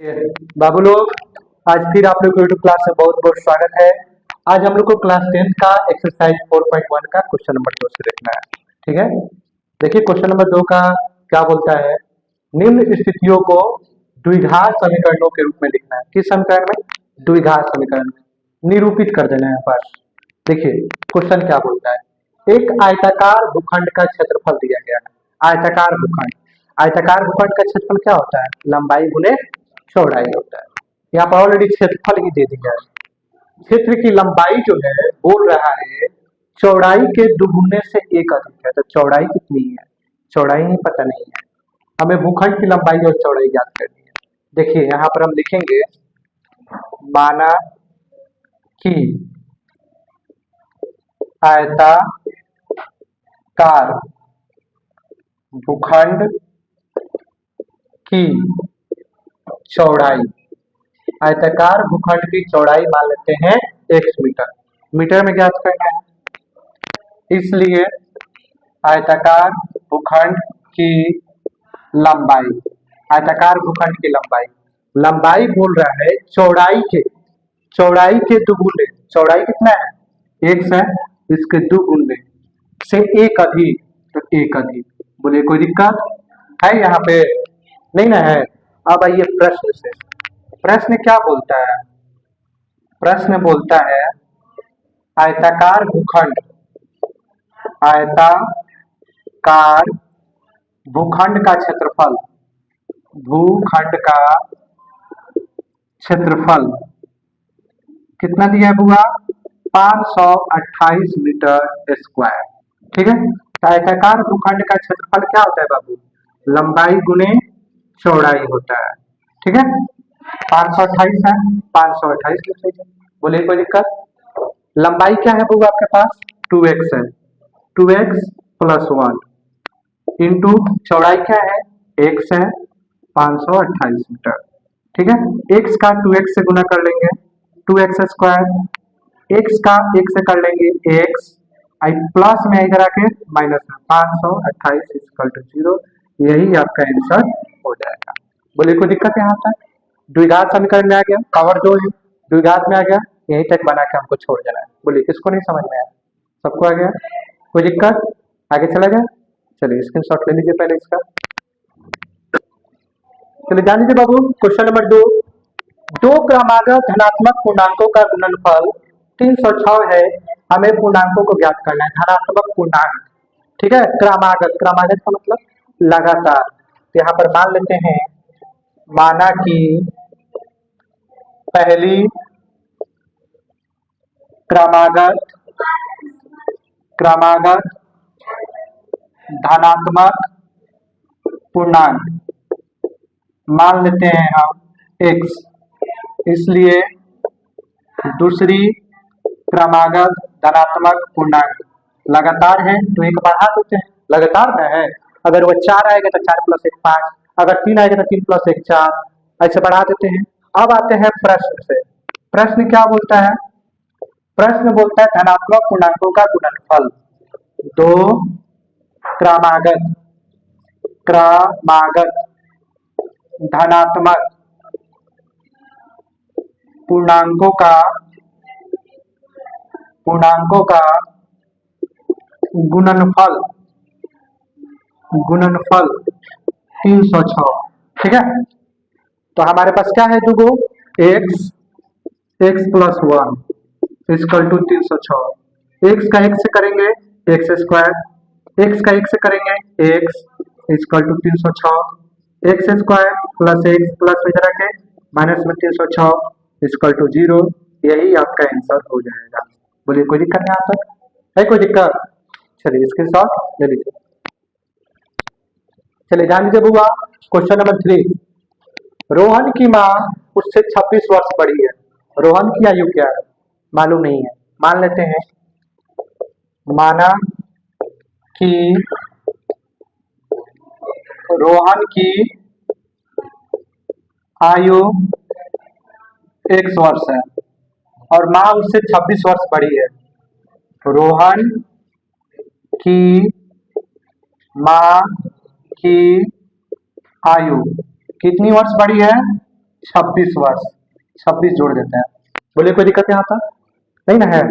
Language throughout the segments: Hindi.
बाबू लोग, आज फिर आप लोग को यूट्यूब क्लास में बहुत बहुत स्वागत है। आज हम लोग को क्लास 10 का एक्सरसाइज 4.1 का क्वेश्चन नंबर 2 से देखना है। ठीक है, देखिए क्वेश्चन नंबर 2 का क्या बोलता है। निम्न स्थितियों को द्विघात समीकरणों के रूप में लिखना है। किस समीकरण में? द्विघात समीकरण में निरूपित कर देना है बस। देखिए क्वेश्चन क्या बोलता है। एक आयताकार भूखंड का क्षेत्रफल दिया गया है। आयताकार भूखंड, आयताकार भूखंड का क्षेत्रफल क्या होता है? लंबाई गुने चौड़ाई होता है। यहाँ पर ऑलरेडी क्षेत्रफल ही दे दिया है। क्षेत्र की लंबाई जो है बोल रहा है चौड़ाई के दुगुने से एक अधिक है। तो चौड़ाई कितनी है? चौड़ाई नहीं पता नहीं है, हमें भूखंड की लंबाई और चौड़ाई ज्ञात करनी है। देखिए यहाँ पर हम लिखेंगे, माना कि आयताकार भूखंड की चौड़ाई, आयताकार भूखंड की चौड़ाई मान लेते हैं x मीटर। मीटर में ज्ञात करना है, इसलिए आयताकार भूखंड की लंबाई, आयताकार भूखंड की लंबाई, लंबाई बोल रहा है चौड़ाई के दुगुने। चौड़ाई कितना है? x है, इसके दुगुने से एक अधिक। तो एक अधिक बोले कोई दिक्कत है यहाँ पे? नहीं ना है। अब आइए प्रश्न से। प्रश्न क्या बोलता है? प्रश्न बोलता है आयताकार भूखंड, आयताकार भूखंड का क्षेत्रफल, भूखंड का क्षेत्रफल कितना दिया है बुआ? 528 मीटर स्क्वायर। ठीक है, तो आयताकार भूखंड का क्षेत्रफल क्या होता है बाबू? लंबाई गुने चौड़ाई होता है। ठीक है, 528 है, 528 लिख लीजिए। बोले कोई दिक्कत? लंबाई क्या है बुआ आपके पास? 2x है, 2x प्लस 1 इंटू चौड़ाई क्या है? x है, 528 मीटर। ठीक है, x का 2x से गुना कर लेंगे 2x स्क्वायर, x का 1 से कर लेंगे x, प्लस में इधर आके माइनस में 528 इक्वल टू 0। यही आपका आंसर हो जाएगा। बोले कोई दिक्कत यहाँ तक? द्विघात समीकरण में आ गया, पावर 2 है, द्विघात में आ गया, यहीं तक बना के हमको छोड़ देना है। बोलिए किसको नहीं समझ में आया? सबको आ गया? कोई दिक्कत? आगे चला गया? चलिए स्क्रीनशॉट ले लीजिए पहले इसका। चलिए जान लीजिए बाबू, क्वेश्चन नंबर 2। दो क्रमागत धनात्मक पूर्णांकों का गुणनफल 306 है। हमें पूर्णांकों को ज्ञात करना है, धनात्मक पूर्णांक। ठीक है, क्रमागत, क्रमागत का मतलब लगातार। तो यहाँ पर मान लेते हैं, माना कि पहली क्रमागत धनात्मक पूर्णांक मान लेते हैं हम x, इसलिए दूसरी क्रमागत धनात्मक पूर्णांक लगातार है तो एक बढ़ा देते हैं, लगातार में है। अगर वो 4 आएगा तो 4 प्लस 1 5, अगर 3 आएगा तो 3 प्लस 1 4, ऐसे बढ़ा देते हैं। अब आते हैं प्रश्न से। प्रश्न क्या बोलता है? प्रश्न बोलता है धनात्मक पूर्णांकों का गुणनफल। दो क्रमागत धनात्मक पूर्णांकों का गुणनफल 306। ठीक है, तो हमारे पास क्या है? दुगो x plus 1 equal to 306। x का 1 से करेंगे x स्क्वायर, x का 1 से करेंगे x equal to 306, x square plus x plus इधर के माइनस में 306 इक्वल टू 0। यही आपका आंसर हो जाएगा। बोलिए कोई दिक्कत यहाँ तक है? कोई दिक्कत? चलिए स्क्रीनशॉट ले लीजिए। चलिए जान लीजिए बुआ, क्वेश्चन नंबर 3। रोहन की माँ उससे 26 वर्ष बड़ी है। रोहन की आयु क्या है? मालूम नहीं है। मान लेते हैं, माना कि रोहन की आयु x वर्ष है और माँ उससे 26 वर्ष बड़ी है। रोहन की माँ की आयु कितनी वर्ष बड़ी है? 26 वर्ष, 26 जोड़ देते हैं। बोलिए कोई दिक्कत यहाँ तक नहीं ना है।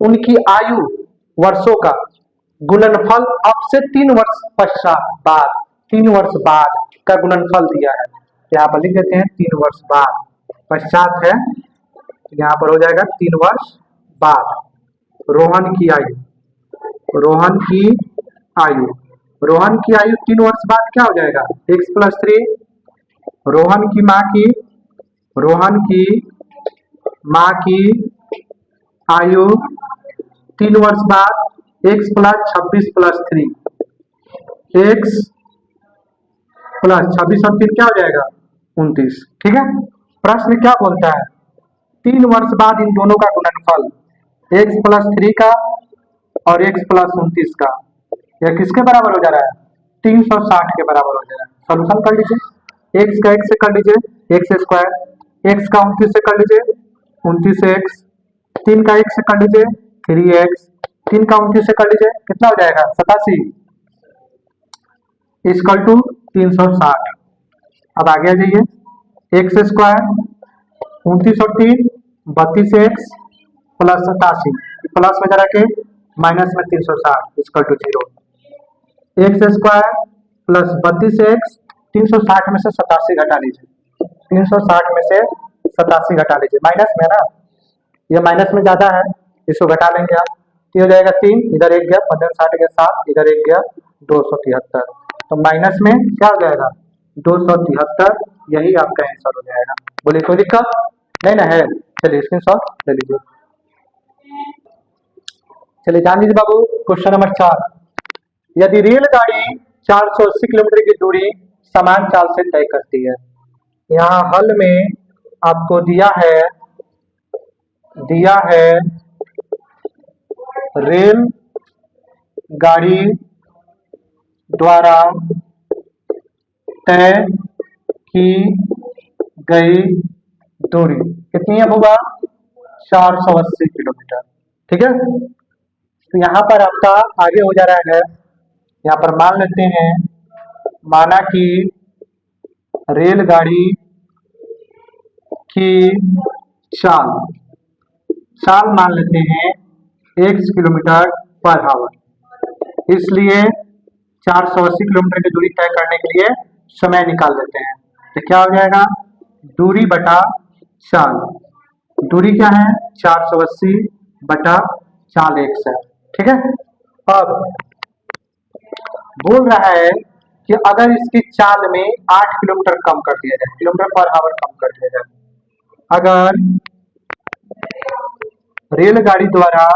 उनकी आयु वर्षों का गुणनफल अब से 3 वर्ष पश्चात बाद, 3 वर्ष बाद का गुणनफल दिया है, यहाँ पर लिख देते हैं 3 वर्ष बाद, पश्चात है यहाँ पर हो जाएगा 3 वर्ष बाद। रोहन की आयु, रोहन की आयु, रोहन की आयु 3 वर्ष बाद क्या हो जाएगा, x + 3। रोहन की माँ की, रोहन की माँ की आयु 3 वर्ष बाद x + 26 + 3, x + 26 और 3 क्या हो जाएगा 29। ठीक है, प्रश्न क्या बोलता है, 3 वर्ष बाद इन दोनों का गुणनफल x + 3 का और x + 29 का, यह किसके बराबर हो जा रहा है, 360 के बराबर हो जा रहा है। सॉल्यूशन कर लीजिए, x का x से कर लीजिए x², x का 29 से कर लीजिए 29x, 3 का x से कर लीजिए 3x, 3 का 29 से कर लीजिए कितना हो जाएगा 87 = 360। अब आगे आ जाइए, x² 29 और 3 32x + 87, प्लस में जरा के माइनस में 360 = 0। x² + 32x, 360 में से 87 घटा लीजिए, 360 में से 87 घटा लीजिए, माइनस में ना, ये माइनस में ज्यादा है, इसको घटा लेंगे आप, ये हो जाएगा 3, इधर 1 गया 1560 गया 7, इधर 1 गया 273, तो माइनस में क्या हो जाएगा 273, यही आपका आंसर हो जाएगा। बोलिए कोई दिक्कत नहीं ना है। चलिए स्क्रीनशॉट ले लीजिए। चलिए जान लीजिए बाबू, क्वेश्चन नंबर 4, यदि रेलगाड़ी 480 किलोमीटर की दूरी समान चाल से तय करती है, यहाँ हल में आपको दिया है रेल गाड़ी द्वारा तय की गई दूरी कितनी है होगा 480 किलोमीटर। ठीक है, तो यहाँ पर आपका आगे हो जा रहा है, यहाँ पर मान लेते हैं, माना कि रेलगाड़ी की चाल मान लेते हैं x km/h, इसलिए 480 किलोमीटर की दूरी तय करने के लिए समय निकाल लेते हैं, तो क्या हो जाएगा दूरी बटा चाल, दूरी क्या है 480 बटा चाल x है। ठीक है, अब बोल रहा है कि अगर इसकी चाल में 8 किलोमीटर कम कर दिया जाए, km/h कम कर दिया जाए, अगर रेलगाड़ी द्वारा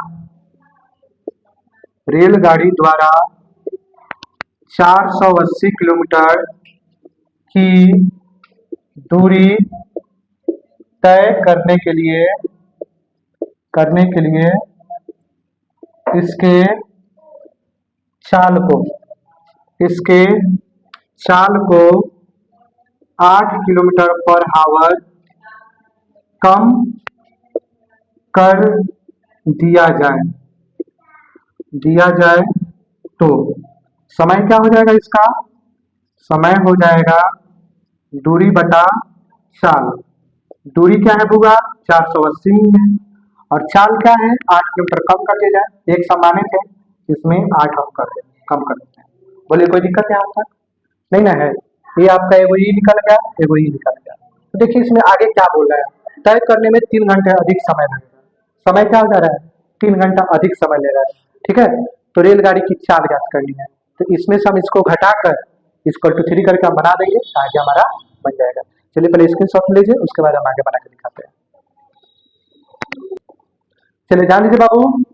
480 किलोमीटर की दूरी तय करने के लिए इसके चाल को 8 km/h कम कर दिया जाए तो समय क्या हो जाएगा, इसका समय हो जाएगा दूरी बटा चाल। दूरी क्या है होगा 480 है, और चाल क्या है 8 किलोमीटर कम कर दिया जाए, एक सम्मानित है इसमें 8 कम कर देते हैं। बोलिए कोई दिक्कत है यहाँ तक नहीं ना है। ये आपका एगो ई निकल गया, एगो ई निकल गया। तो देखिए इसमें आगे क्या बोल रहा है, तय करने में 3 घंटे अधिक समय लगेगा, समय क्या हो जा रहा है 3 घंटा अधिक समय ले रहा है। ठीक है, तो रेलगाड़ी की चाल ज्ञात करनी है, तो इसमें से हम इसको घटाकर =3 करके हम बना देंगे, आगे हमारा बन जाएगा। चलिए पहले स्क्रीनशॉट लीजिए, उसके बाद हम आगे बना के दिखाते हैं। चलिए जान लीजिए बाबू,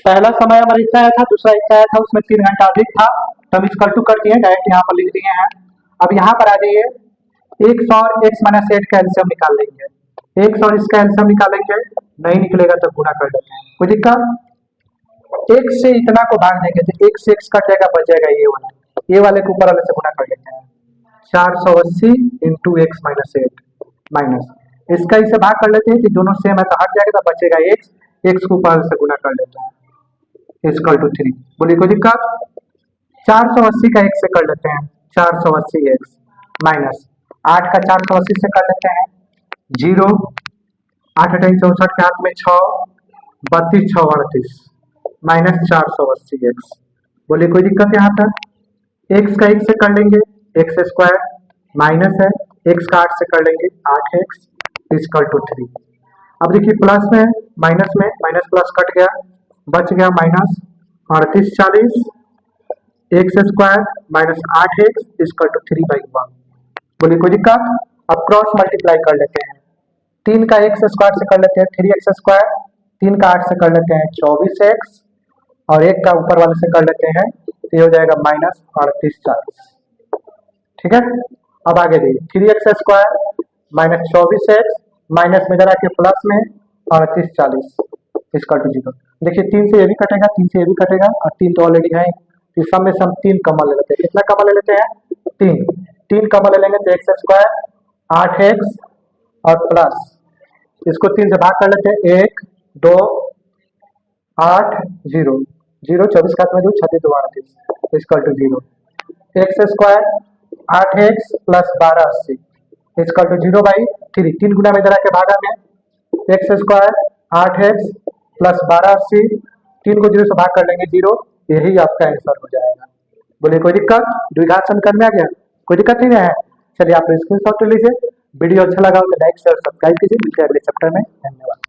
पहला समय हमारा इतना आया था, दूसरा इतना आया था, उसमें 3 घंटा अधिक था, तो हम इसका 2 कर दिए, डायरेक्ट यहाँ पर लिख दिए हैं। अब यहाँ पर आ जाइए, x और x - 8 का एलसीएम निकाल लेंगे, x और इसका एलसीएम निकालेंगे, नहीं निकलेगा तो गुणा कर देते हैं, कोई दिक्कत। x से इतना को भाग देंगे तो x से x कट जाएगा, बच जाएगा ये वाले को ऊपर वाले से गुणा कर लेते हैं, 480 × x - 8 माइनस इसका इसे भाग कर लेते हैं कि दोनों सेम है तो हट जाएगा, तो बचेगा x को ऊपर से गुणा कर लेते हैं = 3। बोलिए कोई दिक्कत। 480 का x से कर लेते हैं 480x माइनस 8 का 480 से कर लेते हैं, 0, 8 अठाई 64 के हाथ में 6, 32 6 38 माइनस 480 एक्स। बोलिए कोई दिक्कत यहाँ तक? एक्स का 1 से कर लेंगे एक्स स्क्वायर, माइनस है एक्स का 8 से कर लेंगे 8x इक्वल टू 3। अब देखिए प्लस में माइनस प्लस कट गया, बच गया minus 38 40 x square minus 8x equal to 3/1। बोलिए कोई दिक्कत? अब क्रॉस मल्टीप्लाई कर लेते हैं, 3 का एक्स स्क्वायर से कर लेते हैं 3x स्क्वायर, 3 का 8 से कर लेते हैं 24x और 1 का ऊपर वाले से कर लेते हैं, तो ये हो जाएगा माइनस 38 40। ठीक है, अब आगे देखिए 3x square minus 24x minus में जरा के प्लस में 38 40 इसका टू 0। देखिए 3 से ये भी कटेगा, 3 से ये भी कटेगा और 3 तो ऑलरेडी है, तो सम में सम 3 कमन ले लेते हैं। कितना कमन ले लेते हैं? 3 कमन ले लेंगे तो x स्क्वायर 8x और प्लस इसको 3 से भाग कर लेते हैं, 1 2 8 0 0 24 का 2 36 2 38 इसका to 0। X square 8x plus 1280 इसका टू 0/3, 3 गुना में जरा के भागा में एक्स स्क्वायर 8x प्लस 1280, 3 को 0 से भाग कर लेंगे 0, यही आपका आंसर हो जाएगा। बोलिए कोई दिक्कत? द्विघात समीकरण में आ गया, कोई दिक्कत नहीं है? चलिए आप स्क्रीनशॉट ले लीजिए। वीडियो अच्छा लगा तो लाइक शेयर सब्सक्राइब कीजिए। मिलते हैं अगले चैप्टर में, धन्यवाद।